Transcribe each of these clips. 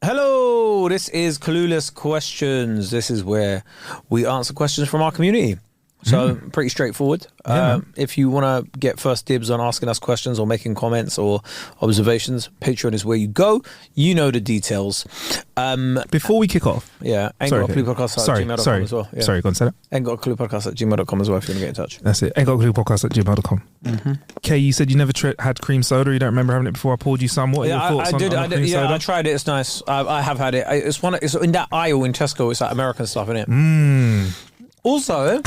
Hello, this is Clueless Questions. This is where we answer questions from our community. So pretty straightforward. If you want to get first dibs on asking us questions or making comments or observations, Patreon is where you go. You know the details. Before we kick off. Yeah. aintgotacluepodcast@gmail.com as well. Yeah. Sorry, go on, say that. aintgotacluepodcast@gmail.com as well if you want to get in touch. That's it. aintgotacluepodcast@gmail.com. Kay, you said you never had cream soda. You don't remember having it before I poured you some. What are your thoughts on cream soda? I tried it. It's nice. I have had it. It's in that aisle in Tesco. It's like American stuff in it. Also,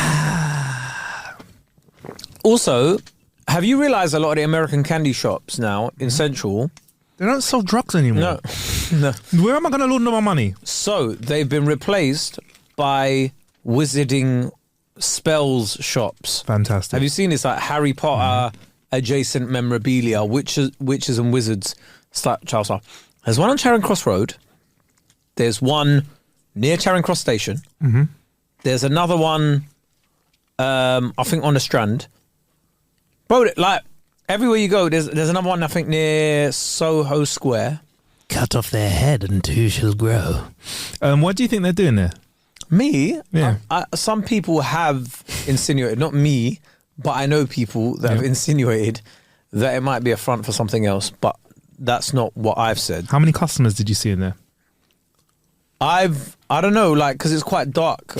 have you realised a lot of the American candy shops now in Central, they don't sell drugs anymore? No. Where am I going to launder my money? So they've been replaced by wizarding spells shops. Fantastic. Have you seen this, like Harry Potter adjacent memorabilia, witches and wizards style stuff? There's one on Charing Cross Road. There's one near Charing Cross Station. There's another one, I think, on the Strand. Bro, like, everywhere you go, there's another one, I think, near Soho Square. Cut off their head and two shall grow. What do you think they're doing there? Me? Yeah. Some people have insinuated, not me, but I know people that have insinuated that it might be a front for something else, but that's not what I've said. How many customers did you see in there? I don't know, like, because it's quite dark.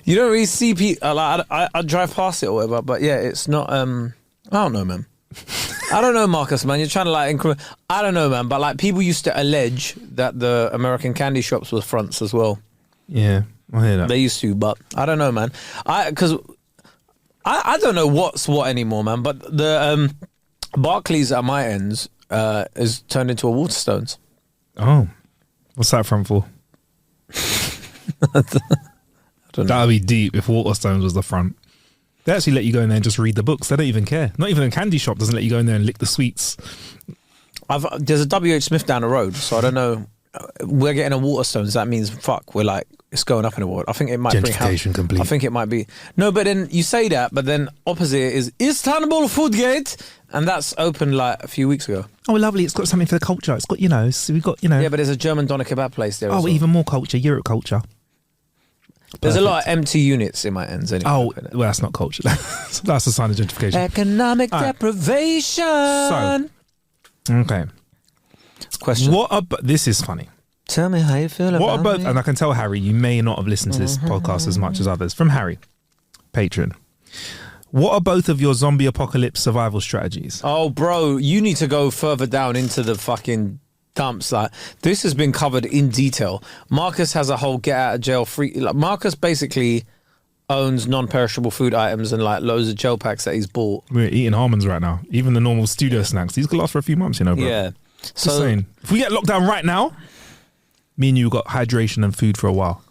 You don't really see people. Like, I drive past it or whatever, but yeah, it's not. I don't know, man. I don't know, Marcus, man. You're trying to like I don't know, man. But like, people used to allege that the American candy shops were fronts as well. Yeah, I hear that. They used to, but I don't know, man. Because I don't know what's what anymore, man. But the Barclays at my ends is turned into a Waterstones. Oh, what's that front for? That'd be deep if Waterstones was the front. They actually let you go in there and just read the books. They don't even care. Not even a candy shop doesn't let you go in there and lick the sweets. There's a WH Smith down the road, so I don't know. We're getting a Waterstones. That means we're like, it's going up in the world. I think it might bring gentrification complete. I think it might be. No, but then you say that, but then opposite is Istanbul Foodgate, and that's opened like a few weeks ago. Oh, lovely. It's got something for the culture. It's got, so we've got, Yeah, but there's a German doner kebab place there. Oh, even more culture, Europe culture. There's a lot of empty units in my ends anyway. Oh, well, that's not culture. That's a sign of gentrification. Economic deprivation. So, okay. Question. This is funny. Tell me how you feel about me. And I can tell, Harry, you may not have listened to this podcast as much as others. From Harry, patron. What are both of your zombie apocalypse survival strategies? Oh, bro, you need to go further down into the fucking dumps. Like, this has been covered in detail. Marcus has a whole get out of jail free. Like, Marcus basically owns non-perishable food items and like loads of gel packs that he's bought. We're eating almonds right now. Even the normal studio snacks. These could last for a few months, bro. Yeah. Just saying. If we get locked down right now, me and you got hydration and food for a while.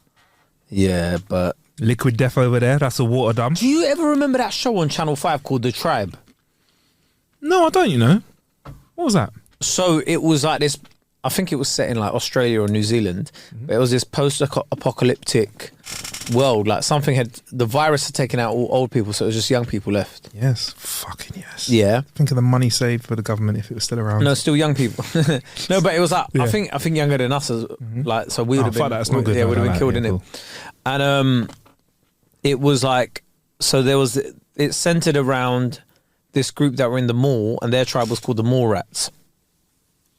Yeah, but Liquid Death over there. That's a water dump. Do you ever remember that show on Channel 5 called The Tribe? No, I don't, What was that? So it was like this, I think it was set in like Australia or New Zealand, but it was this post-apocalyptic world. Like the virus had taken out all old people, so it was just young people left. Yes, fucking yes. Yeah. Think of the money saved for the government if it was still around. No, still young people. No, but it was like, I think younger than us, like, so we would have been, that's not good. Yeah, would have been killed in it. And it was like, so it centered around this group that were in the mall, and their tribe was called the Mall Rats.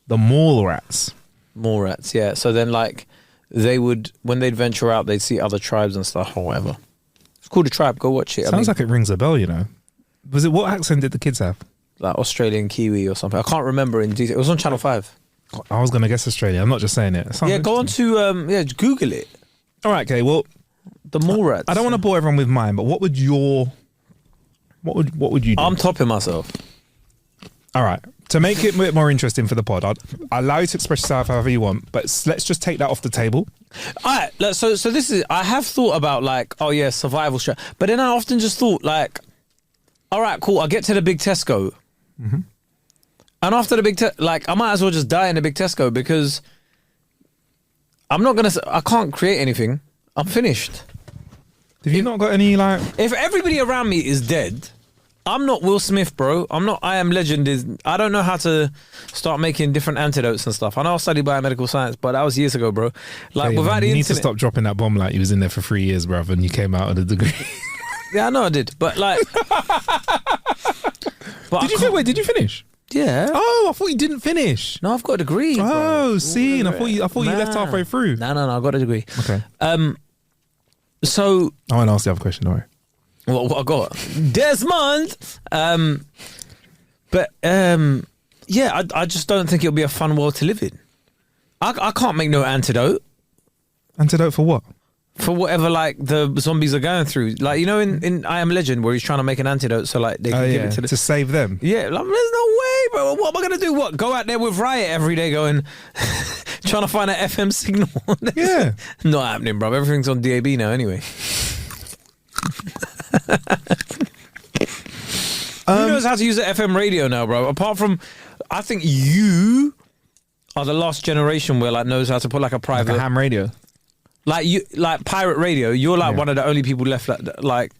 The Mall Rats? Mall Rats, yeah. So then, like, they would, when they'd venture out, they'd see other tribes and stuff or whatever. It's called The Tribe. Go watch it. Sounds like it rings a bell, Was it, what accent did the kids have? Like Australian Kiwi or something. I can't remember in detail. It was on Channel 5. I was going to guess Australia. I'm not just saying it. Yeah, go on to, Google it. All right, okay, well. The Mall Rats. I don't want to bore everyone with mine, but what would you do? I'm topping myself. All right. To make it a bit more interesting for the pod, I'll allow you to express yourself however you want, but let's just take that off the table. All right. So this is, I have thought about like, oh yeah, survival strat. But then I often just thought like, all right, cool. I'll get to the big Tesco. And after the big I might as well just die in the big Tesco because I can't create anything. I'm finished. Have you not got any like... If everybody around me is dead, I'm not Will Smith, bro. I'm not I Am Legend. I don't know how to start making different antidotes and stuff. I know I studied biomedical science, but that was years ago, bro. Like, Hey, without man, the you need internet... to stop dropping that bomb like you was in there for 3 years, bruv, and you came out with a degree. Yeah, I know I did. But, like... but Did you finish? Yeah. Oh, I thought you didn't finish. No, I've got a degree, bro. Oh, see, I thought you left halfway through. No, I got a degree. Okay. So... I want to ask the other question, don't worry. What I got? Desmond! Yeah, I just don't think it'll be a fun world to live in. I can't make no antidote Antidote for what? for whatever, like, the zombies are going through. Like, you know, in I Am Legend, where he's trying to make an antidote so, like, they can give it to the... to save them. Yeah, like, there's no way, bro. What am I going to do? What? Go out there with Riot every day going... trying to find an FM signal? Yeah. Not happening, bro. Everything's on DAB now anyway. Who knows how to use an FM radio now, bro? Apart from, I think you are the last generation where like knows how to put like a private Like a ham radio. like pirate radio. You're like one of the only people left like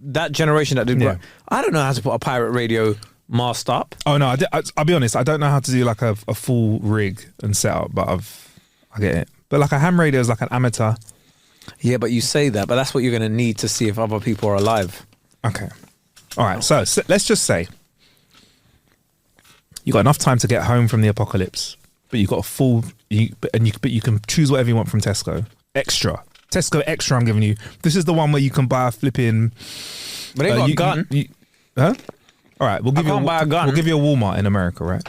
that generation that did. Yeah. I don't know how to put a pirate radio mast up. Oh no, I'll be honest. I don't know how to do like a full rig and setup, but I get it. But like a ham radio is like an amateur. Yeah, but you say that, but that's what you're going to need to see if other people are alive. Okay. All right. So let's just say you got enough time to get home from the apocalypse, but you got a full. But you can choose whatever you want from Tesco extra. Tesco extra. I'm giving you. This is the one where you can buy a flipping. But they got a gun. Huh? All right. We'll give you. Buy a gun. We'll give you a Walmart in America, right?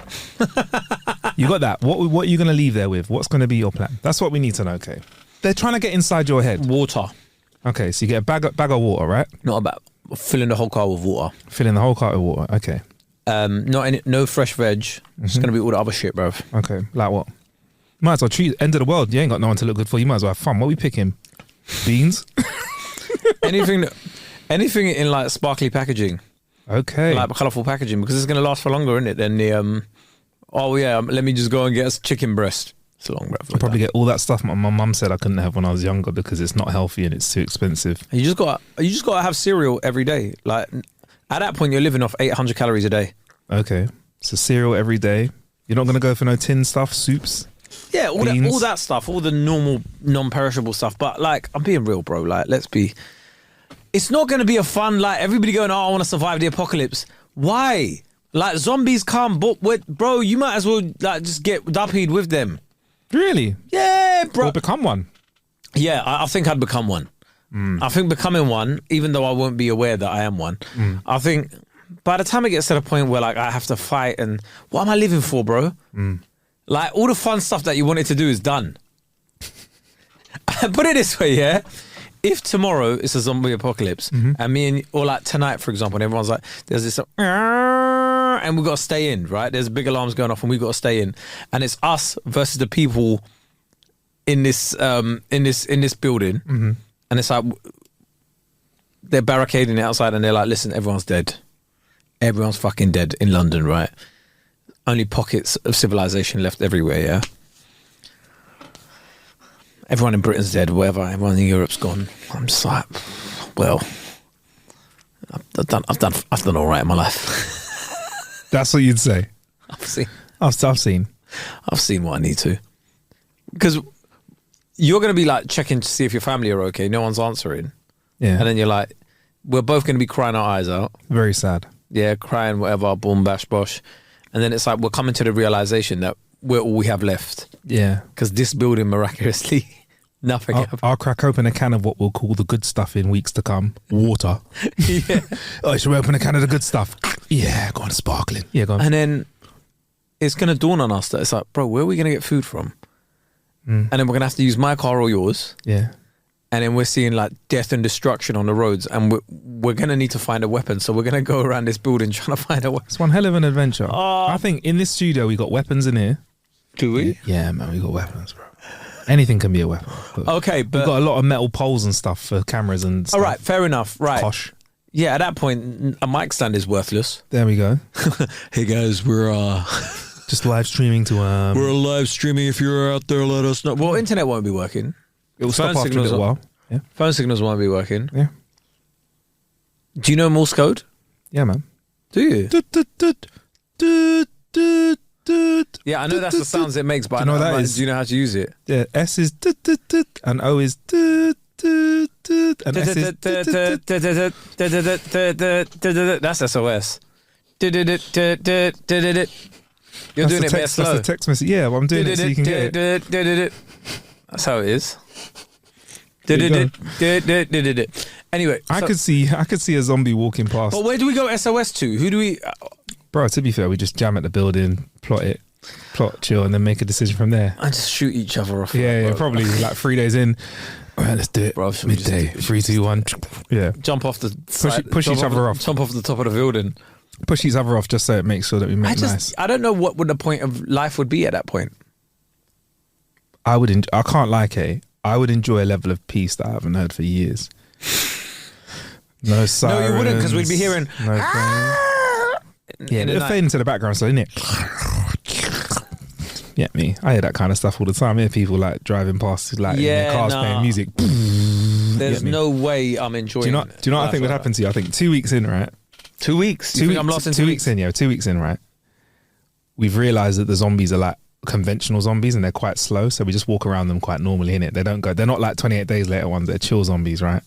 You got that. What are you going to leave there with? What's going to be your plan? That's what we need to know. Okay. They're trying to get inside your head. Water. Okay, so you get a bag of water, right? Not about filling the whole car with water. Filling the whole car with water. Okay. No fresh veg. It's gonna be all the other shit, bruv. Okay. Like what? Might as well treat end of the world. You ain't got no one to look good for. You might as well have fun. What are we picking? Beans? anything in like sparkly packaging. Okay. Like colourful packaging, because it's gonna last for longer, isn't it? Than the let me just go and get us chicken breast. It's long, bruv. I'll probably get all that stuff my mum said I couldn't have when I was younger because it's not healthy and it's too expensive. You just gotta have cereal every day. Like at that point, you're living off 800 calories a day. Okay. So cereal every day. You're not gonna go for no tin stuff, soups. Yeah, all that stuff, all the normal non-perishable stuff. But like, I'm being real, bro. Like, it's not going to be a fun, like, everybody going, oh, I want to survive the apocalypse. Why? Like, zombies come, bro, you might as well, like, just get duppied with them. Really? Yeah, bro. Or become one. Yeah, I think I'd become one. I think becoming one, even though I won't be aware that I am one, I think by the time it gets to the point where, like, I have to fight and what am I living for, bro? Like, all the fun stuff that you wanted to do is done. Put it this way, yeah? If tomorrow is a zombie apocalypse, and or like tonight, for example, and everyone's like, there's this, and we've got to stay in, right? There's big alarms going off and we've got to stay in. And it's us versus the people in this building. And it's like, they're barricading it outside and they're like, listen, everyone's dead. Everyone's fucking dead in London, right? Only pockets of civilization left everywhere, yeah? Everyone in Britain's dead, whatever. Everyone in Europe's gone. I'm just like, well, I've done all right in my life. That's what you'd say. I've seen what I need to. Because you're going to be like checking to see if your family are okay. No one's answering. Yeah. And then you're like, we're both going to be crying our eyes out. Very sad. Yeah, crying, whatever, boom, bash, bosh. And then it's like we're coming to the realization that we're all we have left. Yeah. Because this building, miraculously, nothing happened. I'll crack open a can of what we'll call the good stuff in weeks to come. Water. Yeah. Oh, should we open a can of the good stuff? Yeah, go on, sparkling. Yeah, go on. And then it's going to dawn on us that it's like, bro, where are we going to get food from? And then we're going to have to use my car or yours. Yeah. And then we're seeing like death and destruction on the roads, and we're going to need to find a weapon. So we're going to go around this building trying to find a weapon. It's one hell of an adventure. I think in this studio we got weapons in here. Do we? Yeah, man, we got weapons, bro. Anything can be a weapon. Okay, but we've got a lot of metal poles and stuff for cameras and stuff. All right, fair enough. Right. Posh. Yeah, at that point, a mic stand is worthless. There we go. Hey guys, we're just live streaming to we're live streaming. If you're out there, let us know. Well, internet won't be working. It will stop after a little while. Yeah. Phone signals won't be working. Yeah. Do you know Morse code? Yeah, man. Do you? Dut, dut, dut, dut, dut, dut, Yeah, I know that's the sounds it makes, but Do you know what that do is? you know how to use it? Yeah, S is dut, dut, dut, and O is dut, dut, dut, and S is dut, dut, dut. That's SOS. You're doing it a bit slow. That's the text message. Yeah, well, I'm doing it so you can get it. That's how it is. There you Anyway, I could see a zombie walking past. but where do we go SOS to? Who do we? Bro, to be fair, we just jam at the building, plot, chill, and then make a decision from there. And just shoot each other off. Yeah, probably like 3 days in. All right, let's do it. Bro, should we just Midday, 3, 2, 1. Yeah, jump off the push each other off. Jump off the top of the building. Push each other off just so it makes sure that we make nice. I don't know what would the point of life would be at that point. I can't lie, Kay. I would enjoy a level of peace that I haven't heard for years. No sirens. No, you wouldn't, because we'd be hearing. No yeah, it'll fade into the background, so innit? Yeah, me. I hear that kind of stuff all the time. I hear people like driving past, like in their cars playing music. There's no way I'm enjoying. Do you know what I think would happen to you? I think 2 weeks in, right? 2 weeks. You think I'm lost in 2 weeks? 2 weeks in, right? We've realised that the zombies are like conventional zombies and they're quite slow, so we just walk around them quite normally, innit? They're not like 28 days later ones, they're chill zombies, right?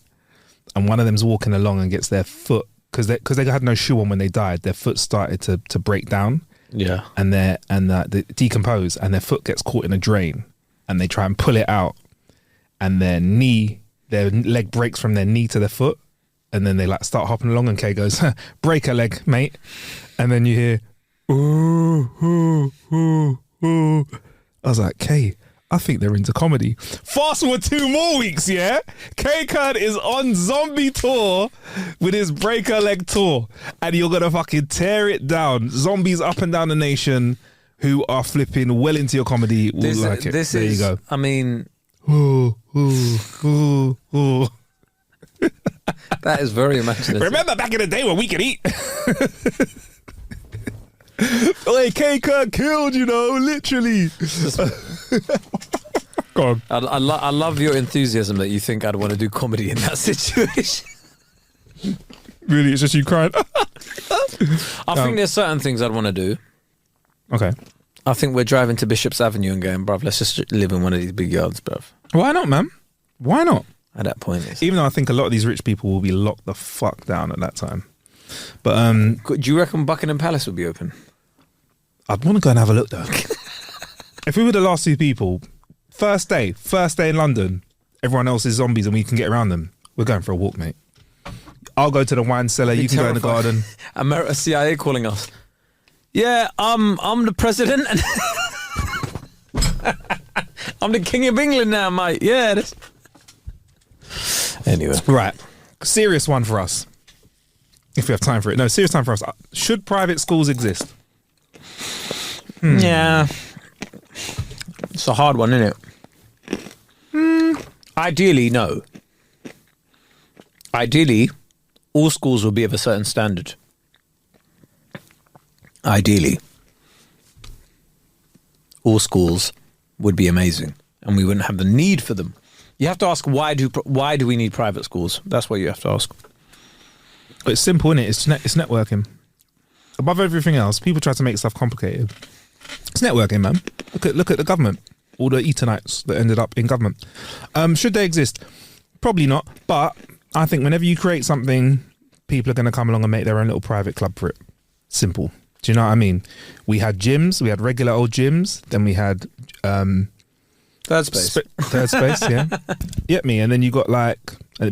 And one of them's walking along and gets their foot, because they had no shoe on when they died, their foot started to break down. Yeah. And they decompose, and their foot gets caught in a drain, and they try and pull it out, and their leg breaks from their knee to their foot, and then they like start hopping along, and Kay goes, break a leg, mate. And then you hear, ooh, ooh, ooh, ooh. I was like, Kay, I think they're into comedy. Fast forward 2 more weeks, yeah? K-Cud is on zombie tour with his break a leg tour, and you're gonna fucking tear it down. Zombies up and down the nation who are flipping well into your comedy will like it. There you go. I mean, ooh, ooh, ooh, ooh. That is very imaginative. Remember back in the day when we could eat? Like K-Cud killed, literally. Go on. I love your enthusiasm that you think I'd want to do comedy in that situation. Really, it's just you crying? I think there's certain things I'd want to do. Okay. I think we're driving to Bishop's Avenue and going, bruv, let's just live in one of these big yards, bruv. Why not, man? Why not? At that point. Even though I think a lot of these rich people will be locked the fuck down at that time. But do you reckon Buckingham Palace would be open? I'd want to go and have a look though. If we were the last 2 people, first day in London, everyone else is zombies and we can get around them, we're going for a walk, mate. I'll go to the wine cellar, you can go in the garden. America CIA calling us. Yeah, I'm the president. And I'm the King of England now, mate. Yeah. Anyway. Right. Serious one for us. If we have time for it. No, serious time for us. Should private schools exist? Yeah. It's a hard one, isn't it? Ideally, no. Ideally, all schools will be of a certain standard. Ideally. All schools would be amazing and we wouldn't have the need for them. You have to ask, why do we need private schools? That's what you have to ask. It's simple, isn't it? It's networking. Above everything else, people try to make stuff complicated. It's networking, man. Look at the government. All the Etonites that ended up in government. Should they exist? Probably not. But I think whenever you create something, people are going to come along and make their own little private club for it. Simple. Do you know what I mean? We had gyms. We had regular old gyms. Then we had... Third space. Third space, yeah. Yeah, me. And then you got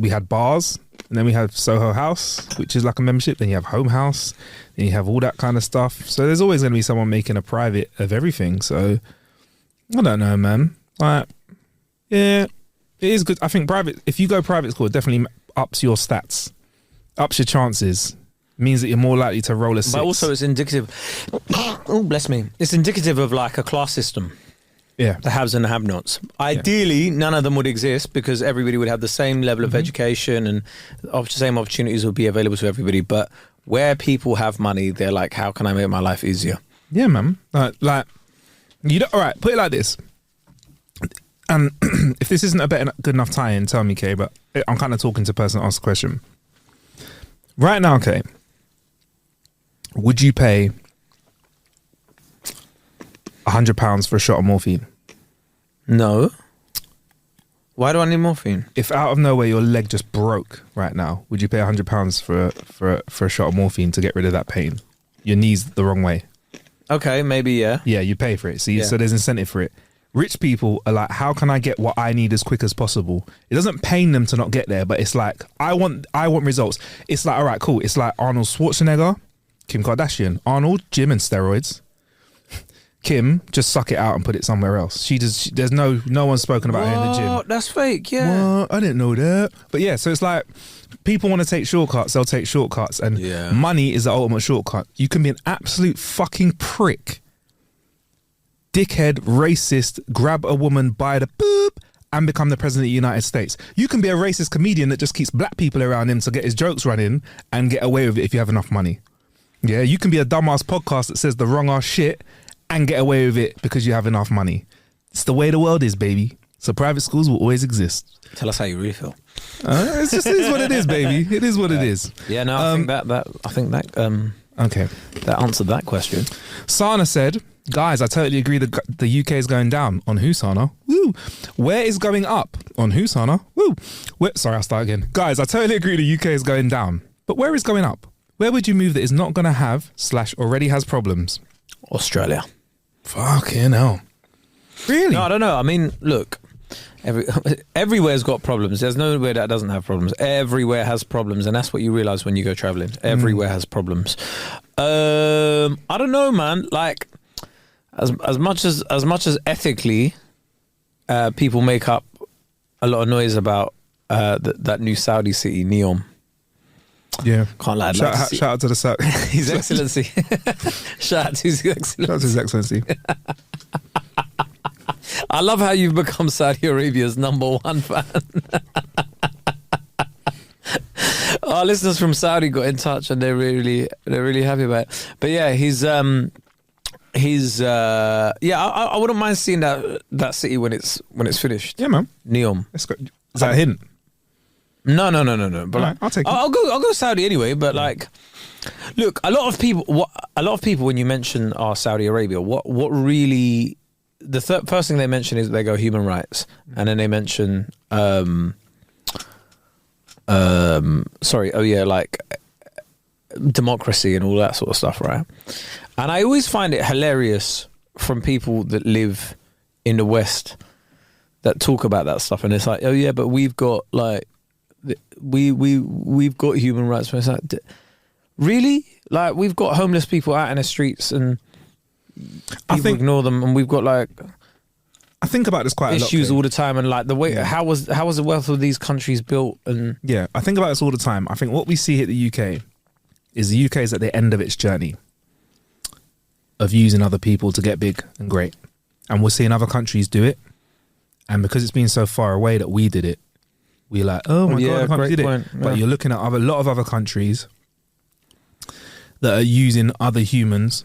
we had bars. And then we have Soho House, which is like a membership. Then you have Home House. Then you have all that kind of stuff. So there's always going to be someone making a private of everything. So I don't know, man. Yeah, it is good. I think if you go private school, it definitely ups your stats, ups your chances. Means that you're more likely to roll a 6. But also it's indicative. Oh, bless me. It's indicative of like a class system. Yeah. The haves and the have-nots. Ideally, none of them would exist because everybody would have the same level of education and the same opportunities would be available to everybody. But where people have money, they're like, how can I make my life easier? Yeah, man. All right, put it like this. And if this isn't a good enough tie-in, tell me, Kay, but I'm kind of talking to the person that asked the question. Right now, Kay, Would you pay £100 for a shot of morphine? No. Why do I need morphine? If out of nowhere your leg just broke right now, would you pay £100 for a shot of morphine to get rid of that pain? Your knee's the wrong way. Okay, maybe, yeah. Yeah, you pay for it. See, Yeah. so there's incentive for it. Rich people are like, how can I get what I need as quick as possible? It doesn't pain them to not get there, but it's like, I want results. It's like, all right, cool. It's like Arnold Schwarzenegger, Kim Kardashian. Arnold, gym and steroids. Kim, just suck it out and put it somewhere else. There's no one's spoken about her in the gym. That's fake, yeah. What? I didn't know that. But yeah, so it's like, people want to take shortcuts, they'll take shortcuts. And money is the ultimate shortcut. You can be an absolute fucking prick, dickhead, racist, grab a woman by the boop and become the president of the United States. You can be a racist comedian that just keeps black people around him to get his jokes running and get away with it if you have enough money. Yeah, you can be a dumbass podcast that says the wrong ass shit and get away with it because you have enough money. It's the way the world is, baby. So private schools will always exist. Tell us how you really feel. It is what it is, baby. It is what it is. Yeah, no, I think that Okay. That answered that question. Sana said, guys, I totally agree that the UK is going down. On who, Sana? Woo. Where is going up? On who, Sana? Woo. Sorry, I'll start again. Guys, I totally agree the UK is going down. But where is going up? Where would you move that is not going to have / already has problems? Australia. Fucking hell. Really? No, I don't know. I mean, look, everywhere's got problems. There's nowhere that doesn't have problems. Everywhere has problems, and that's what you realise when you go travelling. Everywhere has problems. I don't know, man. Like, as much as ethically, people make up a lot of noise about that new Saudi city, Neom. Yeah. Can't lie. Shout out to the Saudi. His Excellency. Shout out to His Excellency. Shout out to His Excellency. I love how you've become Saudi Arabia's #1 fan. Our listeners from Saudi got in touch and they're really happy about it. But yeah, I wouldn't mind seeing that city when it's finished. Yeah, man. Neom. Is that a hint? No. But right, I'll take it. I'll go Saudi anyway. But like, look, a lot of people when you mention Saudi Arabia, what really the first thing they mention is they go human rights, and then they mention like democracy and all that sort of stuff, right? And I always find it hilarious from people that live in the West that talk about that stuff, and it's like, oh yeah, but we've got like we've got human rights. It's like, really? Like, we've got homeless people out in the streets and people ignore them, and we've got like I think about this quite a lot. Issues all the time, and like the way how was the wealth of these countries built? And yeah, I think about this all the time. I think what we see here at the UK is at the end of its journey of using other people to get big and great, and we're seeing other countries do it, and because it's been so far away that we did it, we're like, oh my god, other countries did it. But you're looking at a lot of other countries that are using other humans,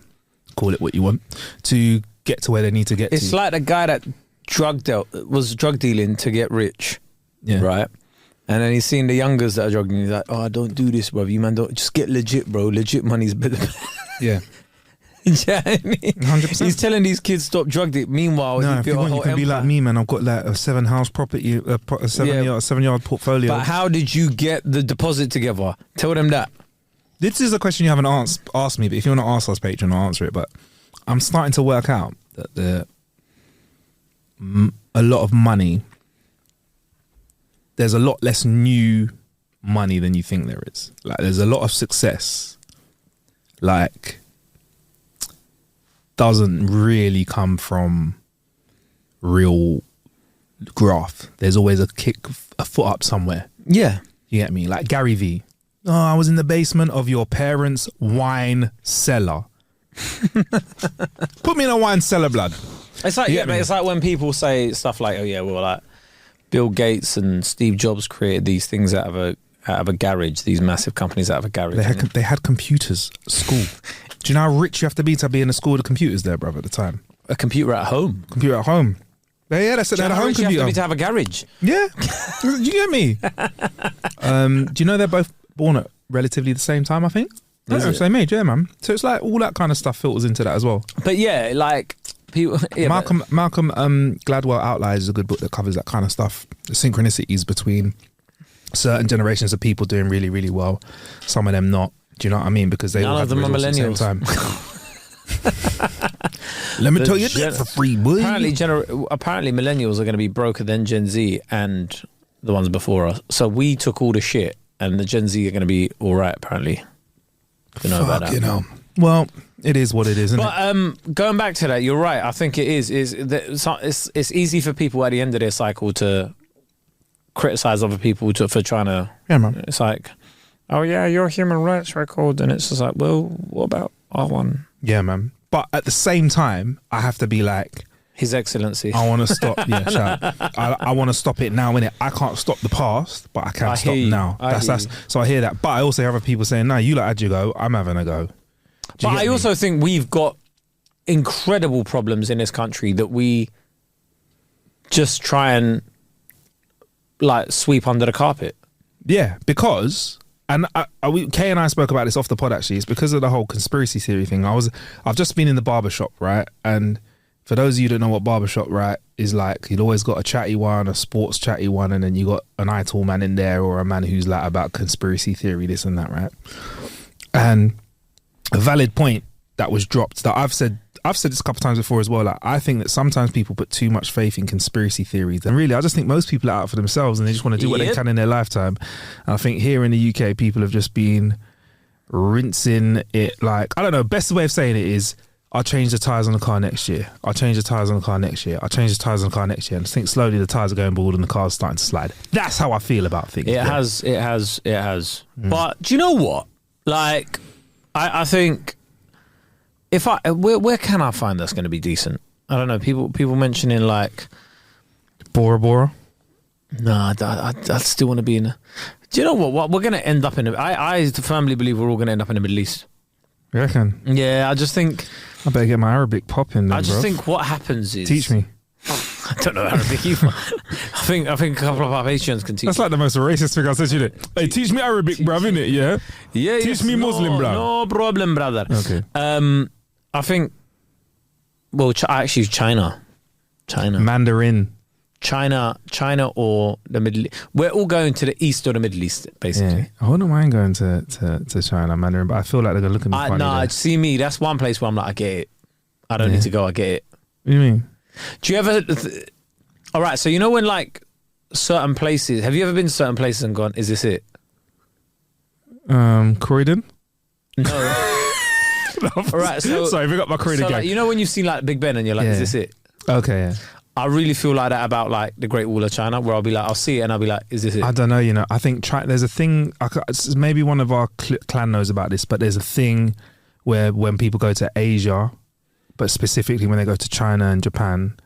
call it what you want, to get to where they need to get to. It's like the guy that was drug dealing to get rich, right? And then he's seeing the youngers that are drugging. He's like, "Oh, don't do this, bro. You man, don't just get legit, bro. Legit money's better." Yeah. You know what I mean? 100%. He's telling these kids stop drug dealing. Meanwhile, no, if you want, you can be like me, man. I've got like a 7-house property, a 7-yard portfolio. But how did you get the deposit together? Tell them that. This is a question you haven't asked me, but if you want to ask us, Patreon, I'll answer it. But I'm starting to work out that a lot of money, there's a lot less new money than you think there is. Like, there's a lot of success, like, doesn't really come from real graft. There's always a foot up somewhere. Yeah. You get me? Like Gary V. Oh, I was in the basement of your parents' wine cellar. Put me in a wine cellar, blood. It's like it's like when people say stuff like, "Oh yeah, well, like Bill Gates and Steve Jobs created these things out of a garage. These massive companies out of a garage." They had computers at school. Do you know how rich you have to be in a school with computers there, brother? At the time, a computer at home. Computer at home. Yeah, that's it. They had a home computer. You have to have a garage. Yeah, you get me. Do you know they're both born at relatively the same time? I think Is it? They made, yeah, man. So it's like all that kind of stuff filters into that as well. But yeah, like people. Yeah, Malcolm Gladwell Outliers is a good book that covers that kind of stuff. The synchronicities between certain generations of people doing really, really well. Some of them not. Do you know what I mean? Because they all have the results at the same time. Let me tell you that for free, boy. Apparently, millennials are going to be broker than Gen Z and the ones before us. So we took all the shit, and the Gen Z are going to be all right. Apparently, you know about that. You know. Well, it is what it is, isn't it? But going back to that, you're right. I think it is. It's easy for people at the end of their cycle to criticize other people for trying to. Yeah, man. It's like, oh yeah, your human rights record, and it's just like, well, what about our one? Yeah, man. But at the same time, I have to be like, His Excellency. I want to stop. Yeah, shout out. I want to stop it now, innit? I can't stop the past, but I can stop now. So I hear that. But I also hear other people saying, no, you had your go. I'm having a go. But I also think we've got incredible problems in this country that we just try and like sweep under the carpet. Yeah, because, and Kay and I spoke about this off the pod actually, it's because of the whole conspiracy theory thing. I've just been in the barbershop, right? And for those of you that know what barbershop, right, is like, you'd always got a chatty one, a sports chatty one, and then you got an eye-tall man in there or a man who's like about conspiracy theory, this and that, right? And a valid point that was dropped that I've said this a couple of times before as well. Like, I think that sometimes people put too much faith in conspiracy theories, and really, I just think most people are out for themselves and they just want to do what they can in their lifetime. And I think here in the UK, people have just been rinsing it. Like, I don't know. Best way of saying it is, I'll change the tyres on the car next year. I'll change the tyres on the car next year. I'll change the tyres on the car next year. And I think slowly the tyres are going bald and the car's starting to slide. That's how I feel about things. It has. But do you know what? Like, I think where can I find that's going to be decent? I don't know. People mentioning like Bora Bora. No, I still want to be in. Do you know what? We're going to end up in. I firmly believe we're all going to end up in the Middle East. You reckon? Yeah, I just think. I better get my Arabic popping. I just think what happens is. Teach me. I don't know Arabic either. I think a couple of our patrons can teach. That's like the most racist thing I said to you. Hey, teach me Arabic, bruv, innit? Yeah. Yeah. Teach me Muslim, bruv. No problem, brother. Okay. I think. Well, actually, China. Mandarin. China or the Middle East. We're all going to the East or the Middle East, basically. Yeah. I wouldn't mind going to China, Mandarin, but I feel like they're going to look at me funny. Nah, see me, that's one place where I'm like, I get it. I don't need to go, I get it. What do you mean? Do you ever... all right, so you know when like certain places... Have you ever been to certain places and gone, is this it? Croydon? No. All right, so... Sorry, we got my Croydon gang. Like, you know when you've seen like Big Ben and you're like, is this it? Okay, yeah. I really feel like that about like the Great Wall of China, where I'll be like, I'll see it and I'll be like, is this it? I don't know, you know. I think there's a thing, maybe one of our clan knows about this, but there's a thing where when people go to Asia, but specifically when they go to China and Japan,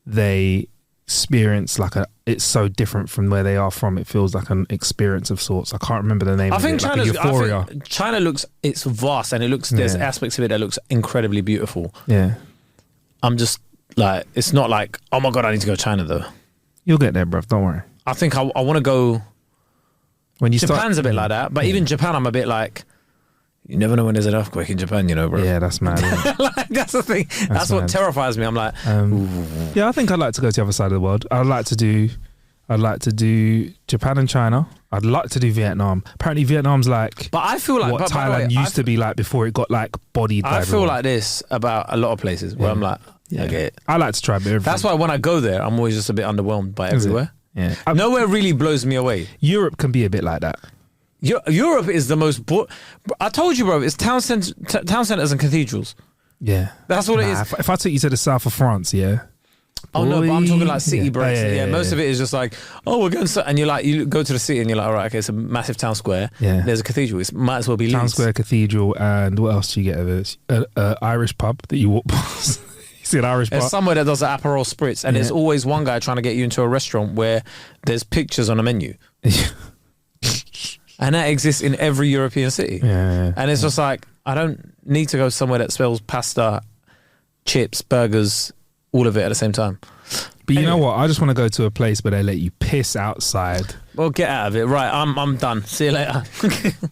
they experience like it's so different from where they are from. It feels like an experience of sorts. I can't remember the name of it. Like a euphoria. I think China it's vast and there's aspects of it that looks incredibly beautiful. Yeah. I'm just like, it's not like, oh my God, I need to go to China though. You'll get there, bruv. Don't worry. I think I want to go. When you Japan's a bit like that, but even Japan, I'm a bit like, you never know when there's an earthquake in Japan, you know, bro. Yeah, that's mad. Like, that's the thing. That's what terrifies me. I'm like, yeah, I think I'd like to go to the other side of the world. I'd like to do Japan and China. I'd like to do Vietnam. Apparently Vietnam's like, but I feel like what Thailand used to be like before it got like bodied by I feel everyone. like this about a lot of places where I'm like, I get it. I like to try a bit of everything. That's why when I go there, I'm always just a bit underwhelmed by everywhere. Yeah. Nowhere really blows me away. Europe can be a bit like that. Europe is the most... I told you, bro, it's town centers and cathedrals. Yeah. That's what it is. If I took you to the south of France, yeah. Oh, no, but I'm talking like city breaks. Yeah, most of it is just like, oh, we're going to... And you're like, you go to the city and you're like, all right, okay, it's a massive town square. Yeah. There's a cathedral. It might as well be Town Leeds. square, cathedral, and what else do you get of it? Irish pub that you walk past. You see an Irish pub? There's somewhere that does an Aperol Spritz, and there's always one guy trying to get you into a restaurant where there's pictures on a menu. And that exists in every European city. Yeah. And it's just like, I don't need to go somewhere that spells pasta, chips, burgers, all of it at the same time. But you know what? I just want to go to a place where they let you piss outside. Well, get out of it. Right, I'm done. See you later.